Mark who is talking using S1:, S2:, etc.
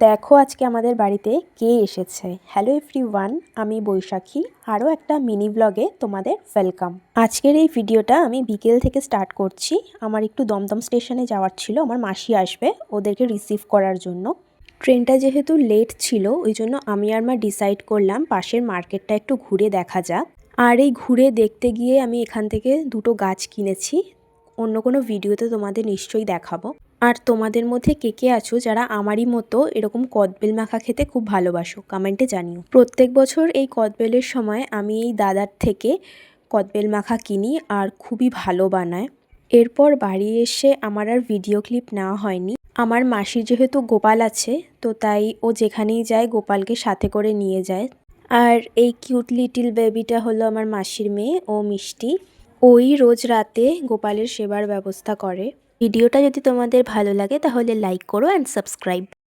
S1: দেখো আজকে আমাদের বাড়িতে কে এসেছে। হ্যালো এভরিওয়ান, আমি বৈশাখী। আরও একটা মিনি ব্লগে তোমাদের ওয়েলকাম। আজকের এই ভিডিওটা আমি বিকেল থেকে স্টার্ট করছি। আমার একটু দমদম স্টেশনে যাওয়ার ছিল, আমার মাসি আসবে ওদেরকে রিসিভ করার জন্য। ট্রেনটা যেহেতু লেট ছিল ওই জন্য আমি আর মা ডিসাইড করলাম পাশের মার্কেটটা একটু ঘুরে দেখা যাক। আর এই ঘুরে দেখতে গিয়ে আমি এখান থেকে দুটো গাছ কিনেছি। অন্য কোনো ভিডিওতে তোমাদের নিশ্চয়ই দেখাবো। আর তোমাদের মধ্যে কে কে আছো যারা আমারই মতো এরকম কদবেল মাখা খেতে খুব ভালোবাসো, কমেন্টে জানিও। প্রত্যেক বছর এই কদবেলের সময় আমি এই দাদার থেকে কদবেল মাখা কিনি আর খুবই ভালো বানায়। এরপর বাড়ি এসে আমার আর ভিডিও ক্লিপ নেওয়া হয়নি। আমার মাসির যেহেতু গোপাল আছে তো তাই ও যেখানেই যায় গোপালকে সাথে করে নিয়ে যায়। আর এই কিউট লিটিল বেবিটা হলো আমার মাসির মেয়ে, ও মিষ্টি। ওই রোজ রাতে গোপালের সেবার ব্যবস্থা করে। ভিডিওটা যদি তোমাদের ভালো লাগে তাহলে লাইক করো অ্যান্ড সাবস্ক্রাইব।